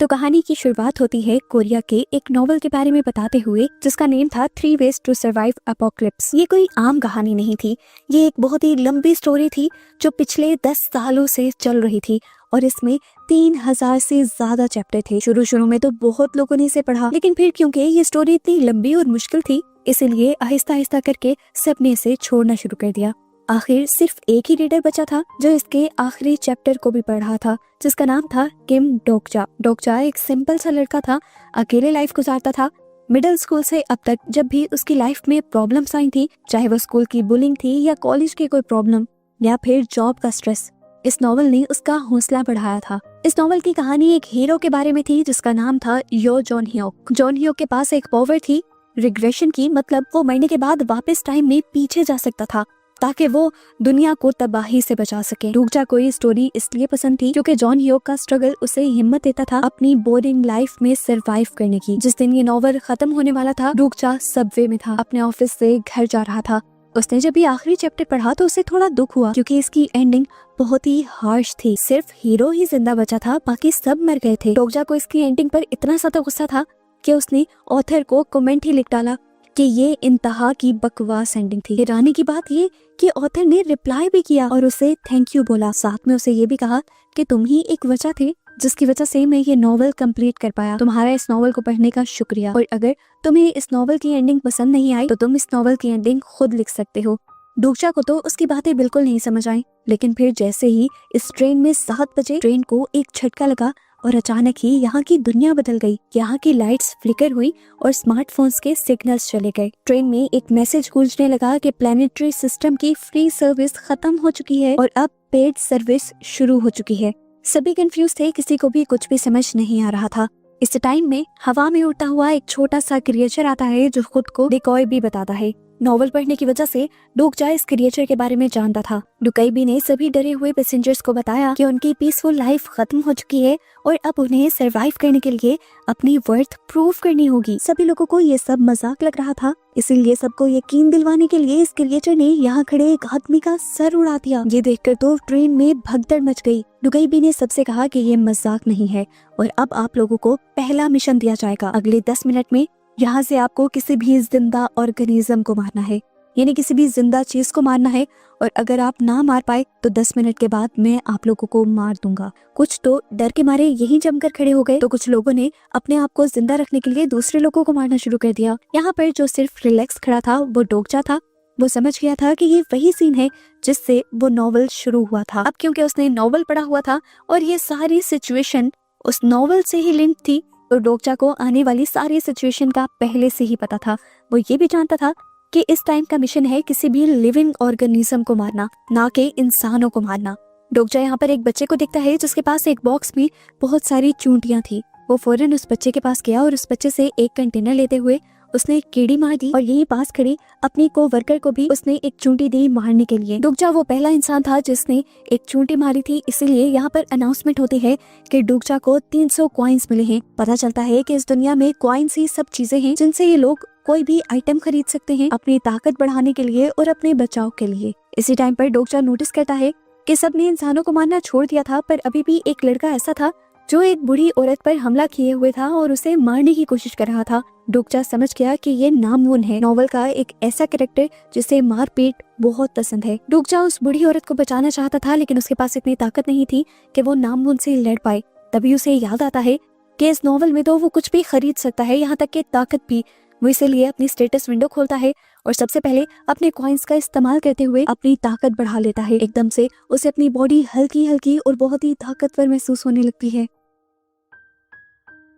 तो कहानी की शुरुआत होती है कोरिया के एक नॉवल के बारे में बताते हुए, जिसका नेम था 3 Ways to Survive Apocalypse। ये कोई आम कहानी नहीं थी, ये एक बहुत ही लंबी स्टोरी थी जो पिछले 10 सालों से चल रही थी और इसमें 3000 से ज्यादा चैप्टर थे। शुरू में तो बहुत लोगों ने इसे पढ़ा, लेकिन फिर क्योंकि ये स्टोरी इतनी लंबी और मुश्किल थी, इसलिए आहिस्ता आहिस्ता करके सबने इसे छोड़ना शुरू कर दिया। आखिर सिर्फ एक ही रीडर बचा था जो इसके आखिरी चैप्टर को भी पढ़ रहा था, जिसका नाम था किम डोकजा। डोकजा एक सिंपल सा लड़का था, अकेले लाइफ गुजारता था। मिडिल स्कूल से अब तक जब भी उसकी लाइफ में प्रॉब्लम्स आई थी, चाहे वो स्कूल की बुलिंग थी या कॉलेज की कोई प्रॉब्लम या फिर जॉब का स्ट्रेस, इस नॉवल ने उसका हौसला बढ़ाया था। इस नॉवल की कहानी एक हीरो के बारे में थी जिसका नाम था यो जॉन ह्योक। जॉन ह्योक के पास एक पावर थी रिग्रेशन की, मतलब वो मरने के बाद वापस टाइम में पीछे जा सकता था ताकि वो दुनिया को तबाही से बचा सके। डोकजा को ये स्टोरी इसलिए पसंद थी क्योंकि जॉन ह्योक का स्ट्रगल उसे हिम्मत देता था अपनी बोरिंग लाइफ में सरवाइव करने की। जिस दिन ये नॉवल खत्म होने वाला था, डोकजा सबवे में था, अपने ऑफिस से घर जा रहा था। उसने जब ये आखिरी चैप्टर पढ़ा तो उसे थोड़ा दुख हुआ क्योंकि इसकी एंडिंग बहुत ही हार्श थी। सिर्फ हीरो ही जिंदा बचा था, बाकी सब मर गए थे। डोकजा को इसकी एंडिंग पर इतना ज्यादा गुस्सा था कि उसने ऑथर को कमेंट ही लिख डाला कि ये इंतहा की बकवास एंडिंग थी। हैरानी की बात ये कि ऑथर ने रिप्लाई भी किया और उसे थैंक यू बोला। साथ में उसे ये भी कहा कि तुम ही एक वजह थे जिसकी वजह से मैं ये नॉवल कंप्लीट कर पाया। तुम्हारा इस नॉवल को पढ़ने का शुक्रिया, और अगर तुम्हें इस नॉवल की एंडिंग पसंद नहीं आई तो तुम इस नॉवल की एंडिंग खुद लिख सकते हो। डोकजा को तो उसकी बातें बिल्कुल नहीं समझ आई, लेकिन फिर जैसे ही इस ट्रेन में 7 बजे ट्रेन को एक झटका लगा और अचानक ही यहाँ की दुनिया बदल गई। यहाँ की लाइट्स फ्लिकर हुई और स्मार्टफोन्स के सिग्नल्स चले गए। ट्रेन में एक मैसेज गूंजने लगा कि प्लैनेटरी सिस्टम की फ्री सर्विस खत्म हो चुकी है और अब पेड सर्विस शुरू हो चुकी है। सभी कंफ्यूज थे, किसी को भी कुछ भी समझ नहीं आ रहा था। इस टाइम में हवा में उड़ता हुआ एक छोटा सा क्रिएचर आता है जो खुद को डिकॉय भी बताता है। नॉवल पढ़ने की वजह से डोकजा इस क्रिएचर के बारे में जानता था। डुकाईबी ने सभी डरे हुए पैसेंजर्स को बताया कि उनकी पीसफुल लाइफ खत्म हो चुकी है और अब उन्हें सरवाइव करने के लिए अपनी वर्थ प्रूव करनी होगी। सभी लोगों को ये सब मजाक लग रहा था, इसीलिए सबको यकीन दिलवाने के लिए इस क्रिएचर ने यहाँ खड़े एक आदमी का सर उड़ा दिया। ये देखकर तो ट्रेन में भगदड़ मच गई। डुकाईबी ने सबसे कहा कि ये मजाक नहीं है और अब आप लोगों को पहला मिशन दिया जाएगा। अगले 10 मिनट में यहाँ से आपको किसी भी जिंदा ऑर्गेनिज्म को मारना है, यानी किसी भी जिंदा चीज को मारना है, और अगर आप ना मार पाए तो 10 मिनट के बाद मैं आप लोगों को मार दूंगा। कुछ तो डर के मारे यहीं जमकर खड़े हो गए, तो कुछ लोगों ने अपने आप को जिंदा रखने के लिए दूसरे लोगों को मारना शुरू कर दिया। यहाँ पर जो सिर्फ रिलैक्स खड़ा था वो डोकजा था। वो समझ गया था कि ये वही सीन है जिससे वो नॉवल शुरू हुआ था। अब क्योंकि उसने नॉवल पढ़ा हुआ था और ये सारी सिचुएशन उस नॉवल से ही लिंक थी, तो डोकजा को आने वाली सारी सिचुएशन का पहले से ही पता था। वो ये भी जानता था कि इस टाइम का मिशन है किसी भी लिविंग ऑर्गेनिज्म को मारना, ना कि इंसानों को मारना। डोकजा यहाँ पर एक बच्चे को देखता है जिसके पास एक बॉक्स में बहुत सारी चूंटियां थी। वो फौरन उस बच्चे के पास गया और उस बच्चे से एक कंटेनर लेते हुए उसने एक कीड़ी मार दी और यहीं पास खड़ी अपनी को वर्कर को भी उसने एक चूंटी दी मारने के लिए। डोकजा वो पहला इंसान था जिसने एक चूंटी मारी थी, इसलिए यहाँ पर अनाउंसमेंट होती है कि डोकजा को 300 कॉइन्स मिले हैं। पता चलता है कि इस दुनिया में कॉइन्स ही सब चीजें हैं जिनसे ये लोग कोई भी आइटम खरीद सकते हैं अपनी ताकत बढ़ाने के लिए और अपने बचाव के लिए। इसी टाइम पर डोकजा नोटिस करता है कि सबने इंसानों को मारना छोड़ दिया था, पर अभी भी एक लड़का ऐसा था जो एक बूढ़ी औरत पर हमला किए हुए था और उसे मारने की कोशिश कर रहा था। डोकजा समझ गया कि ये नामून है, नॉवल का एक ऐसा कैरेक्टर जिसे मारपीट बहुत पसंद है। डोकजा उस बूढ़ी औरत को बचाना चाहता था, लेकिन उसके पास इतनी ताकत नहीं थी कि वो नामून से लड़ पाए। तभी उसे याद आता है कि इस नॉवल में तो वो कुछ भी खरीद सकता है, यहाँ तक कि ताकत भी। वो इसीलिए अपनी स्टेटस विंडो खोलता है और सबसे पहले अपने कॉइन्स का इस्तेमाल करते हुए अपनी ताकत बढ़ा लेता है। एकदम से उसे अपनी बॉडी हल्की हल्की और बहुत ही ताकतवर महसूस होने लगती है।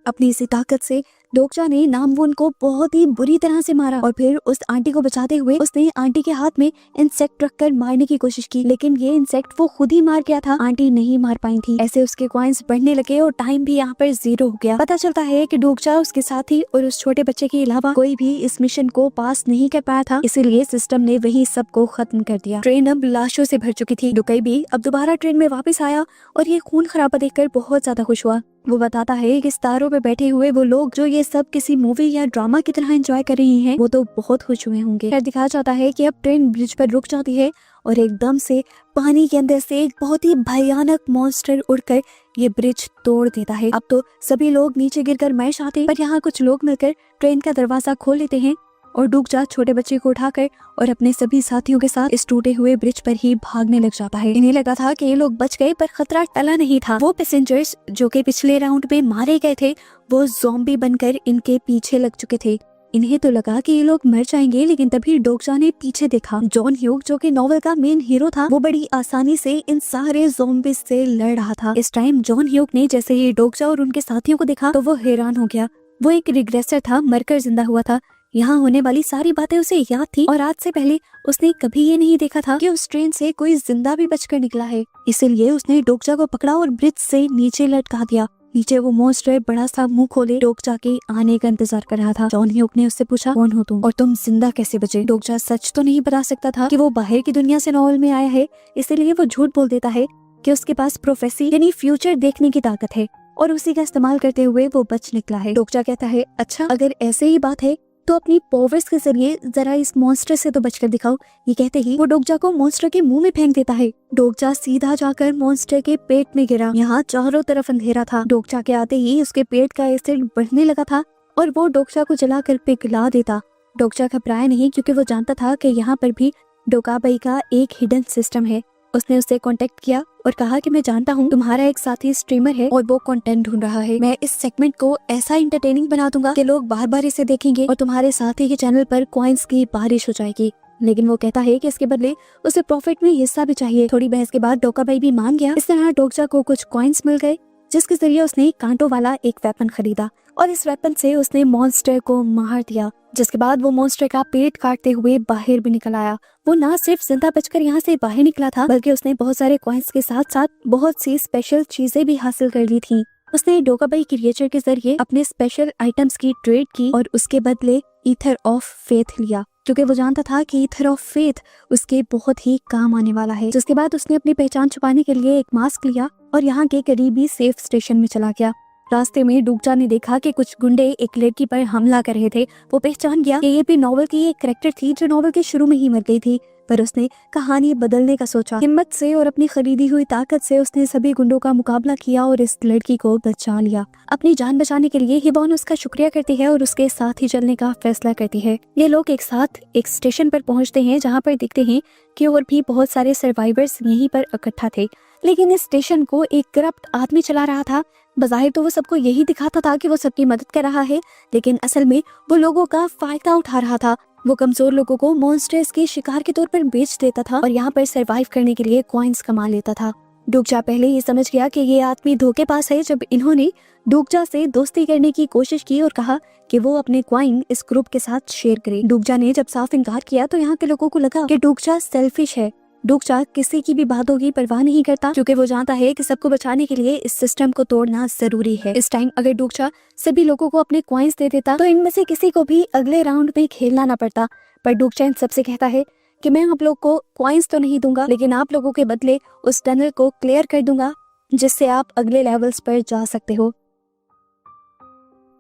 अपनी इसी ताकत से डोकजा ने नामवून को बहुत ही बुरी तरह से मारा और फिर उस आंटी को बचाते हुए उसने आंटी के हाथ में इंसेक्ट रखकर मारने की कोशिश की, लेकिन ये इंसेक्ट वो खुद ही मार गया था, आंटी नहीं मार पाई थी। ऐसे उसके कॉइन्स बढ़ने लगे और टाइम भी यहाँ पर 0 हो गया। पता चलता है कि डोकजा, उसके साथी और उस छोटे बच्चे के अलावा कोई भी इस मिशन को पास नहीं कर पाया था, इसीलिए सिस्टम ने वही सबको खत्म कर दिया। ट्रेन अब लाशों से भर चुकी थी। डुकाईबी अब दोबारा ट्रेन में वापस आया और ये खून खराबा देखकर बहुत ज्यादा खुश हुआ। वो बताता है कि सितारों पे बैठे हुए वो लोग जो ये सब किसी मूवी या ड्रामा की तरह एंजॉय कर रही हैं, वो तो बहुत खुश हुए होंगे। फिर दिखाया जाता है कि अब ट्रेन ब्रिज पर रुक जाती है और एकदम से पानी के अंदर से एक बहुत ही भयानक मॉन्स्टर उड़कर ये ब्रिज तोड़ देता है। अब तो सभी लोग नीचे गिरकर मर जाते, पर यहाँ कुछ लोग मिलकर ट्रेन का दरवाजा खोल लेते हैं और डुकचा छोटे बच्चे को उठाकर और अपने सभी साथियों के साथ इस टूटे हुए ब्रिज पर ही भागने लग जाता है। इन्हें लगा था कि ये लोग बच गए, पर खतरा टला नहीं था। वो पैसेंजर्स जो कि पिछले राउंड में मारे गए थे वो ज़ॉम्बी बनकर इनके पीछे लग चुके थे। इन्हें तो लगा कि ये लोग मर जाएंगे, लेकिन तभी डोकचा ने पीछे देखा। जॉन ह्यूग जो कि नॉवल का मेन हीरो था, वो बड़ी आसानी से इन सारे ज़ॉम्बीज से लड़ रहा था। इस टाइम जॉन ह्यूग ने जैसे ही डोकचा और उनके साथियों को देखा तो वो हैरान हो गया। वो एक रिग्रेसर था, मरकर जिंदा हुआ था। यहाँ होने वाली सारी बातें उसे याद थी और आज से पहले उसने कभी ये नहीं देखा था कि उस ट्रेन से कोई जिंदा भी बचकर निकला है। इसीलिए उसने डोकचा को पकड़ा और ब्रिज से नीचे लटका दिया। नीचे वो मॉन्स्टर बड़ा सा मुंह खोले डोकचा के आने का इंतजार कर रहा था। जॉन ह्यूग ने उससे पूछा, कौन हो तुम और तुम जिंदा कैसे बचे? डोकचा सच तो नहीं बता सकता था कि वो बाहर की दुनिया से नॉवल में आया है, इसीलिए वो झूठ बोल देता है कि उसके पास प्रोफेसी यानी फ्यूचर देखने की ताकत है और उसी का इस्तेमाल करते हुए वो बच निकला है। डोकचा कहता है, अच्छा अगर ऐसे ही बात है तो अपनी पावर्स के जरिए जरा इस मॉन्स्टर से तो बचकर दिखाओ। ये कहते ही वो डोकचा को मॉन्स्टर के मुंह में फेंक देता है। डोकचा सीधा जाकर मॉन्स्टर के पेट में गिरा। यहाँ चारों तरफ अंधेरा था। डोकचा के आते ही उसके पेट का एसिड बढ़ने लगा था और वो डोकचा को जलाकर पिघला देता। डोकचा घबराया नहीं क्योंकि वो जानता था कि यहाँ पर भी डोकाबाई का एक हिडन सिस्टम है। उसने उससे कांटेक्ट किया और कहा कि मैं जानता हूँ तुम्हारा एक साथी स्ट्रीमर है और वो कंटेंट ढूंढ रहा है। मैं इस सेगमेंट को ऐसा इंटरटेनिंग बना दूंगा कि लोग बार बार इसे देखेंगे और तुम्हारे साथी के चैनल पर कॉइन्स की बारिश हो जाएगी। लेकिन वो कहता है कि इसके बदले उसे प्रॉफिट में हिस्सा भी चाहिए। थोड़ी बहस के बाद डोकाबाई भी मान गया। इस तरह डोकचा को कुछ कॉइन्स मिल गए, जिसके जरिए उसने कांटों वाला एक वेपन खरीदा और इस वेपन से उसने मॉन्स्टर को मार दिया। जिसके बाद वो मॉन्स्टर का पेट काटते हुए बाहर भी निकल आया। वो ना सिर्फ जिंदा बचकर यहाँ से बाहर निकला था, बल्कि उसने बहुत सारे कॉइन्स के साथ साथ बहुत सी स्पेशल चीजें भी हासिल कर ली थी। उसने डोकाबाई क्रिएचर के जरिए अपने स्पेशल आइटम्स की ट्रेड की और उसके बदले ईथर ऑफ फेथ लिया, क्योंकि वो जानता था कि ईथर ऑफ फेथ उसके बहुत ही काम आने वाला है। जिसके बाद उसने अपनी पहचान छुपाने के लिए एक मास्क लिया और यहाँ के करीबी सेफ स्टेशन में चला गया। रास्ते में डोकचा ने देखा कि कुछ गुंडे एक लड़की पर हमला कर रहे थे। वो पहचान गया कि ये भी नॉवल की एक कैरेक्टर थी जो नॉवल के शुरू में ही मर गई थी, पर उसने कहानी बदलने का सोचा। हिम्मत से और अपनी खरीदी हुई ताकत से उसने सभी गुंडों का मुकाबला किया और इस लड़की को बचा लिया। अपनी जान बचाने के लिए हिबॉन उसका शुक्रिया करती है और उसके साथ ही चलने का फैसला करती है। ये लोग एक साथ एक स्टेशन पर पहुंचते हैं, जहां पर देखते हैं कि और भी बहुत सारे सर्वाइवर्स यहीं पर इकट्ठा थे। लेकिन इस स्टेशन को एक करप्ट आदमी चला रहा था। बज़ाहिर तो वो सबको यही दिखाता था कि वो सबकी मदद कर रहा है, लेकिन असल में वो लोगों का फायदा उठा रहा था। वो कमजोर लोगों को मॉन्स्टर्स के शिकार के तौर पर बेच देता था और यहाँ पर सरवाइव करने के लिए कॉइन्स कमा लेता था। डोकचा पहले ही समझ गया कि ये आदमी धोखेबाज है जब इन्होंने डोकचा से दोस्ती करने की कोशिश की और कहा कि वो अपने कॉइन इस ग्रुप के साथ शेयर करे। डोकचा ने जब साफ इनकार किया तो यहाँ के लोगों को लगा कि डोकचा सेल्फिश है। डोकचा किसी की भी बातों की परवाह नहीं करता, क्योंकि वो जानता है कि सबको बचाने के लिए इस सिस्टम को तोड़ना जरूरी है। इस टाइम अगर डोकचा सभी लोगों को अपने कॉइन्स दे देता तो इनमें से किसी को भी अगले राउंड में खेलना ना पड़ता। पर डोकचा इन सबसे कहता है कि मैं आप लोग को कॉइन्स तो नहीं दूंगा, लेकिन आप लोगों के बदले उस टनल को क्लियर कर दूंगा जिससे आप अगले लेवल्स पर जा सकते हो।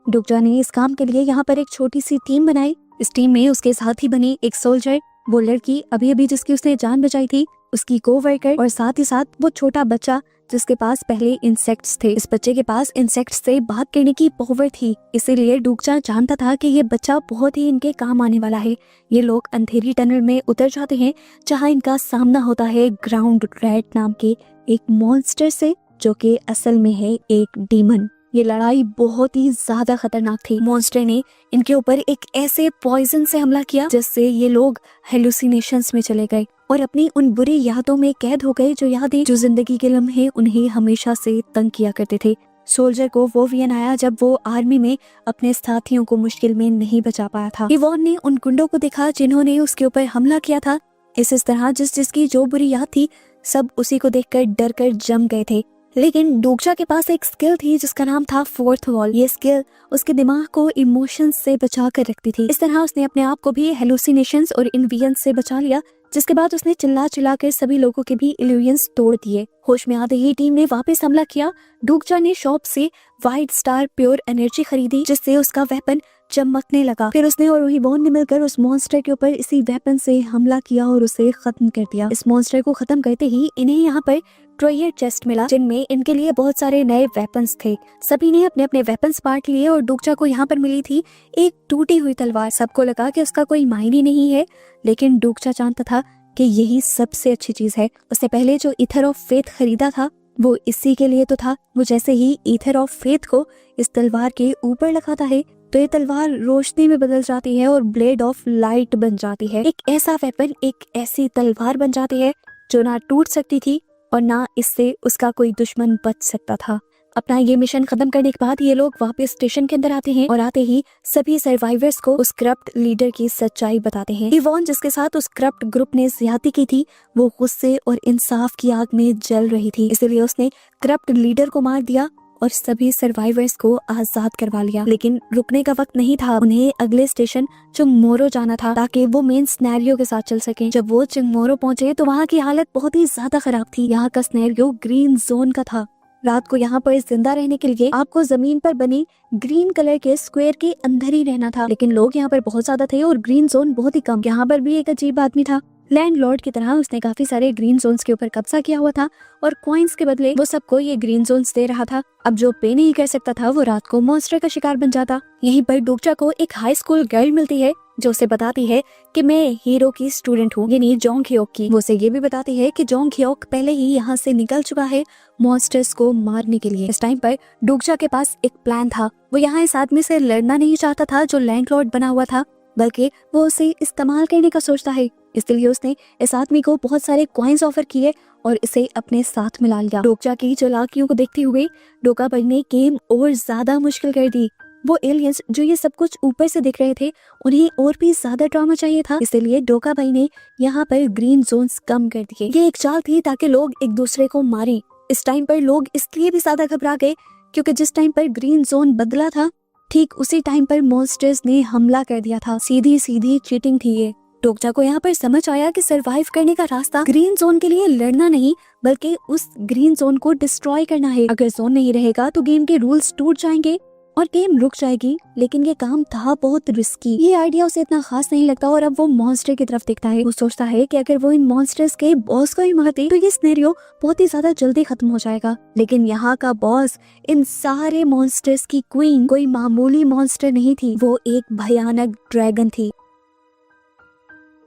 डोकचा ने इस काम के लिए यहाँ पर एक छोटी सी टीम बनाई। इस टीम में उसके साथ ही बनी एक सोल्जर, वो लड़की अभी अभी जिसकी उसने जान बचाई थी, उसकी कोवर्कर और साथ ही साथ वो छोटा बच्चा जिसके पास पहले इंसेक्ट्स थे। इस बच्चे के पास इंसेक्ट्स से बात करने की पावर थी, इसीलिए डोकचा जानता था कि ये बच्चा बहुत ही इनके काम आने वाला है। ये लोग अंधेरी टनल में उतर जाते हैं जहाँ इनका सामना होता है ग्राउंड रैट नाम के एक मॉन्स्टर से, जो कि असल में है एक डीमन। ये लड़ाई बहुत ही ज्यादा खतरनाक थी। मॉन्स्टर ने इनके ऊपर एक ऐसे पॉइजन से हमला किया जिससे ये लोग हेलुसिनेशंस में चले गए और अपनी उन बुरी यादों में कैद हो गए, जो यादें जो जिंदगी के लम्हे उन्हें हमेशा से तंग किया करते थे। सोल्जर को वो वियन आया जब वो आर्मी में अपने साथियों को मुश्किल में नहीं बचा पाया था। इवॉन ने उन गुंडों को देखा जिन्होंने उसके ऊपर हमला किया था। इस तरह जिसकी जो बुरी याद थी सब उसी को देखकर डर कर जम गए थे। लेकिन डोकचा के पास एक स्किल थी जिसका नाम था फोर्थ वॉल। ये स्किल उसके दिमाग को इमोशंस से बचा कर रखती थी। इस तरह उसने अपने आप को भी हेलुसिनेशंस और इन्वियंस से बचा लिया, जिसके बाद उसने चिल्ला कर सभी लोगों के भी इल्यूजन्स तोड़ दिए। होश में आते ही टीम ने वापस हमला किया। डोकचा ने शॉप से वाइट स्टार प्योर एनर्जी खरीदी, जिससे उसका वेपन चमकने लगा। फिर उसने और रूहीबॉर्न ने मिलकर उस मॉन्स्टर के ऊपर इसी वेपन से हमला किया और उसे खत्म कर दिया। इस मॉन्स्टर को खत्म करते ही इन्हें यहाँ पर ट्रेजर चेस्ट मिला, जिनमें इनके लिए बहुत सारे नए वेपन्स थे। सभी ने अपने अपने वेपन्स बांट लिए और डोकचा को यहाँ पर मिली थी एक टूटी हुई तलवार। सबको लगा कि उसका कोई मायने नहीं है, लेकिन डोकचा जानता था कि यही सबसे अच्छी चीज है। उसने पहले जो ईथर ऑफ फेथ खरीदा था वो इसी के लिए तो था। वो जैसे ही ईथर ऑफ फेथ को इस तलवार के ऊपर लगाता है तो ये तलवार रोशनी में बदल जाती है और ब्लेड ऑफ लाइट बन जाती है। एक ऐसा वेपन, एक ऐसी तलवार बन जाती है जो ना टूट सकती थी और ना इससे उसका कोई दुश्मन बच सकता था। अपना ये मिशन खत्म करने के बाद ये लोग वापस स्टेशन के अंदर आते हैं और आते ही सभी सर्वाइवर्स को उस करप्ट लीडर की सच्चाई बताते हैं। इवॉन, जिसके साथ उस करप्ट ग्रुप ने ज्यादती की थी, वो गुस्से और इंसाफ की आग में जल रही थी, इसलिए उसने करप्ट लीडर को मार दिया और सभी सर्वाइवर्स को आजाद करवा लिया। लेकिन रुकने का वक्त नहीं था, उन्हें अगले स्टेशन चुंगमोरो जाना था ताकि वो मेन सिनेरियो के साथ चल सकें। जब वो चुंगमोरो पहुंचे तो वहाँ की हालत बहुत ही ज्यादा खराब थी। यहाँ का सिनेरियो ग्रीन जोन का था। रात को यहाँ पर जिंदा रहने के लिए आपको जमीन पर बनी ग्रीन कलर के स्क्वायर के अंदर ही रहना था, लेकिन लोग यहाँ पर बहुत ज्यादा थे और ग्रीन जोन बहुत ही कम। यहाँ पर भी एक अजीब आदमी था, लैंडलॉर्ड की तरह उसने काफी सारे ग्रीन जोन्स के ऊपर कब्जा किया हुआ था और कॉइन्स के बदले वो सबको ये ग्रीन जोन्स दे रहा था। अब जो पे नहीं कर सकता था वो रात को मॉन्स्टर का शिकार बन जाता। यहीं पर डोकचा को एक हाई स्कूल गर्ल मिलती है जो उसे बताती है कि मैं हीरो की स्टूडेंट हूँ, यानी जोंग ह्योक की। वो उसे ये भी बताती है कि जोंग ह्योक पहले ही यहाँ से निकल चुका है मॉन्स्टर्स को मारने के लिए। इस टाइम पर डोकचा के पास एक प्लान था। वो यहाँ इस आदमी से लड़ना नहीं चाहता था जो लैंडलॉर्ड बना हुआ था, बल्कि वो उसे इस्तेमाल करने का सोचता है। इसलिए उसने इस आदमी को बहुत सारे कॉइन्स ऑफर किए और इसे अपने साथ मिला लिया। डोकचा की चालाकियों को देखते हुए डोका भाई ने गेम और ज्यादा मुश्किल कर दी। वो एलियंस जो ये सब कुछ ऊपर से दिख रहे थे, उन्हें और भी ज्यादा ड्रामा चाहिए था, इसलिए डोका भाई ने यहाँ पर ग्रीन जोन्स कम कर दिए। ये एक चाल थी ताकि लोग एक दूसरे को मारें। इस टाइम पर लोग इसलिए भी ज्यादा घबरा गए क्योंकि जिस टाइम पर ग्रीन जोन बदला था, ठीक उसी टाइम पर मॉन्स्टर्स ने हमला कर दिया था। सीधी सीधी चीटिंग थी ये। डोकचा को यहाँ पर समझ आया कि सरवाइव करने का रास्ता ग्रीन जोन के लिए लड़ना नहीं, बल्कि उस ग्रीन जोन को डिस्ट्रॉय करना है। अगर जोन नहीं रहेगा तो गेम के रूल्स टूट जाएंगे और गेम रुक जाएगी। लेकिन ये काम था बहुत रिस्की। ये आइडिया उसे इतना खास नहीं लगता और अब वो मॉन्स्टर की तरफ देखता है। वो सोचता है कि अगर वो इन मॉन्स्टर्स के बॉस को ही मार दे तो ये सिनेरियो बहुत ही ज्यादा जल्दी खत्म हो जाएगा। लेकिन यहाँ का बॉस, इन सारे मॉन्स्टर्स की क्वीन, कोई मामूली मॉन्स्टर नहीं थी, वो एक भयानक ड्रैगन थी।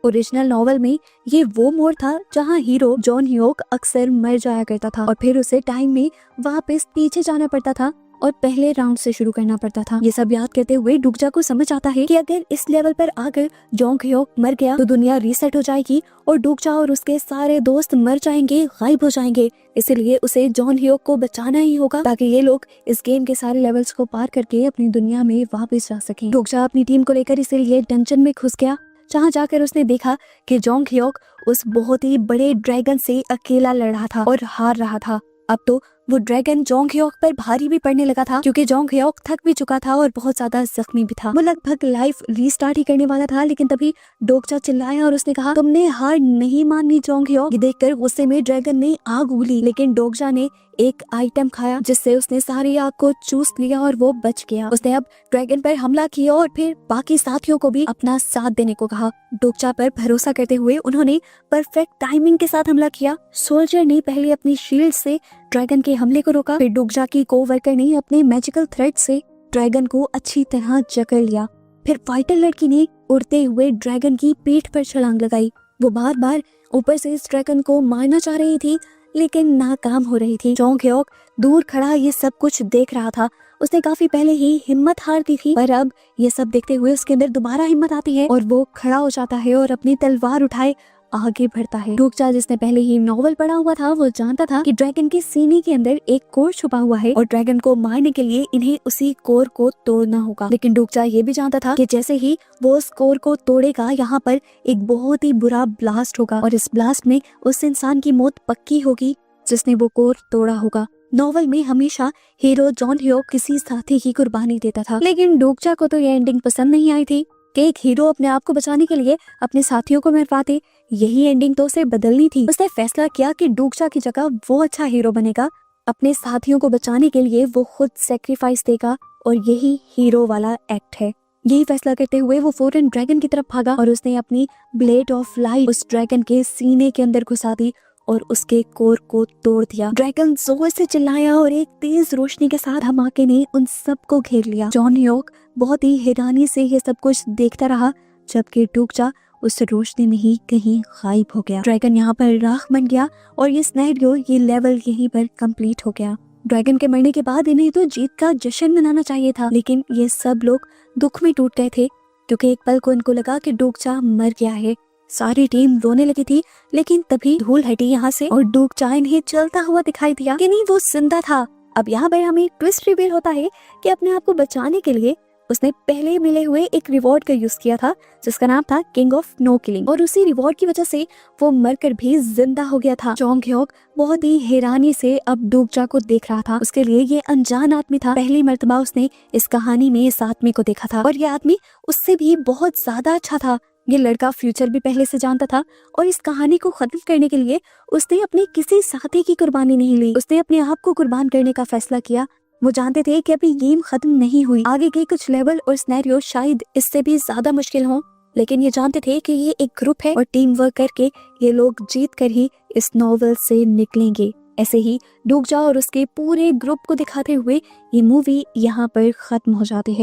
ओरिजिनल नॉवल में ये वो मोड़ था जहाँ हीरो जॉन ह्योक अक्सर मर जाया करता था और फिर उसे टाइम में वापस पीछे जाना पड़ता था और पहले राउंड से शुरू करना पड़ता था। ये सब याद करते हुए डोकचा को समझ आता है कि अगर इस लेवल पर आकर जॉन ह्योक मर गया तो दुनिया रीसेट हो जाएगी और डोकचा और उसके सारे दोस्त मर जाएंगे, गायब हो जाएंगे। इसलिए उसे जॉन ह्योक को बचाना ही होगा ताकि ये लोग इस गेम के सारे लेवल्स को पार करके अपनी दुनिया में वापस जा सकें। डोकचा अपनी टीम को लेकर इसीलिए डंजन में घुस गया, जहाँ जाकर उसने देखा कि जोंग ह्योक उस बहुत ही बड़े ड्रैगन से अकेला लड़ रहा था और हार रहा था। अब तो वो ड्रैगन जोंग ह्योक पर भारी भी पड़ने लगा था क्योंकि जोंग ह्योक थक भी चुका था और बहुत ज्यादा जख्मी भी था। वो लगभग लाइफ रीस्टार्ट ही करने वाला था, लेकिन तभी डोकचा चिल्लाया और उसने कहा, तुमने हार नहीं माननी जोंग ह्योक। ये देखकर गुस्से में ड्रैगन ने आग उगली, लेकिन डोकचा ने एक आइटम खाया जिससे उसने सारी आग को चूस लिया और वो बच गया। उसने अब ड्रैगन पर हमला किया और फिर बाकी साथियों को भी अपना साथ देने को कहा। डोकचा पर भरोसा करते हुए उन्होंने परफेक्ट टाइमिंग के साथ हमला किया। सोल्जर ने पहले अपनी शील्ड से ड्रैगन के हमले को रोका, फिर डोकचा की कोवर्कर ने अपने मैजिकल थ्रेड से ड्रैगन को अच्छी तरह जकड़ लिया। फिर फाइटर लड़की ने उड़ते हुए ड्रैगन की पीठ पर छलांग लगाई। वो बार बार ऊपर से इस ड्रैगन को मारना चाह रही थी, लेकिन नाकाम हो रही थी। जोंग ह्योक दूर खड़ा ये सब कुछ देख रहा था। उसने काफी पहले ही हिम्मत हार दी थी, पर अब ये सब देखते हुए उसके अंदर दोबारा हिम्मत आती है और वो खड़ा हो जाता है और अपनी तलवार उठाए आगे बढ़ता है। डोकचा, जिसने पहले ही नॉवल पढ़ा हुआ था, वो जानता था कि ड्रैगन की सीने के अंदर एक कोर छुपा हुआ है और ड्रैगन को मारने के लिए इन्हें उसी कोर को तोड़ना होगा। लेकिन डोकचा ये भी जानता था कि जैसे ही वो उस कोर को तोड़ेगा, यहाँ पर एक बहुत ही बुरा ब्लास्ट होगा और इस ब्लास्ट में उस इंसान की मौत पक्की होगी जिसने वो कोर तोड़ा होगा। नॉवल में हमेशा हीरो जॉन ह्योक किसी साथी की कुर्बानी देता था, लेकिन डोकचा को तो ये एंडिंग पसंद नहीं आई थी कि एक हीरो अपने आप को बचाने के लिए अपने साथियों को मरवा दे। यही एंडिंग तो उसे बदलनी थी। उसने फैसला किया कि डोकचा की जगह वो अच्छा हीरो बनेगा, अपने साथियों को बचाने के लिए वो खुद सेक्रीफाइस देगा और यही हीरो वाला एक्ट है। यही फैसला करते हुए वो फौरन ड्रैगन की तरफ भागा और उसने अपनी ब्लेड ऑफ लाइट उस ड्रैगन के सीने के अंदर घुसा दी और उसके कोर को तोड़ दिया। ड्रैगन जोर से चिल्लाया और एक तेज रोशनी के साथ धमाके ने उन सबको घेर लिया। जॉन ह्योक बहुत ही हैरानी से ये सब कुछ देखता रहा, जबकि डूकजा उस रोशनी में ही कहीं गायब हो गया। ड्रैगन यहाँ पर राख बन गया और ये सिनेरियो, ये लेवल यहीं पर कंप्लीट हो गया। ड्रैगन के मरने के बाद इन्हें तो जीत का जश्न मनाना चाहिए था, लेकिन ये सब लोग दुख में टूट गए थे क्योंकि एक पल को इनको लगा कि डूकजा मर गया है। सारी टीम रोने लगी थी, लेकिन तभी धूल हटी यहाँ से और डूकजा इन्हें चलता हुआ दिखाई दिया कि नहीं, वो जिंदा था। अब यहाँ पर हमें ट्विस्ट रिवील होता है कि अपने आप को बचाने के लिए उसने पहले मिले हुए एक रिवॉर्ड का यूज किया था जिसका नाम था किंग ऑफ नो किलिंग, और उसी रिवॉर्ड की वजह से वो मरकर भी जिंदा हो गया था। जोंग ह्योक बहुत ही हैरानी से अब डूकजा को देख रहा था। उसके लिए ये अनजान आदमी था। पहली मर्तबा उसने इस कहानी में इस आदमी को देखा था और ये आदमी उससे भी बहुत ज्यादा अच्छा था। ये लड़का फ्यूचर भी पहले से जानता था और इस कहानी को खत्म करने के लिए उसने अपने किसी साथी की कुर्बानी नहीं ली, उसने अपने आप को कुर्बान करने का फैसला किया। वो जानते थे कि अभी गेम खत्म नहीं हुई, आगे के कुछ लेवल और सिनेरियो शायद इससे भी ज्यादा मुश्किल हों, लेकिन ये जानते थे कि ये एक ग्रुप है और टीम वर्क करके ये लोग जीत कर ही इस नॉवेल से निकलेंगे। ऐसे ही डूकजा और उसके पूरे ग्रुप को दिखाते हुए ये मूवी यहाँ पर खत्म हो जाती है।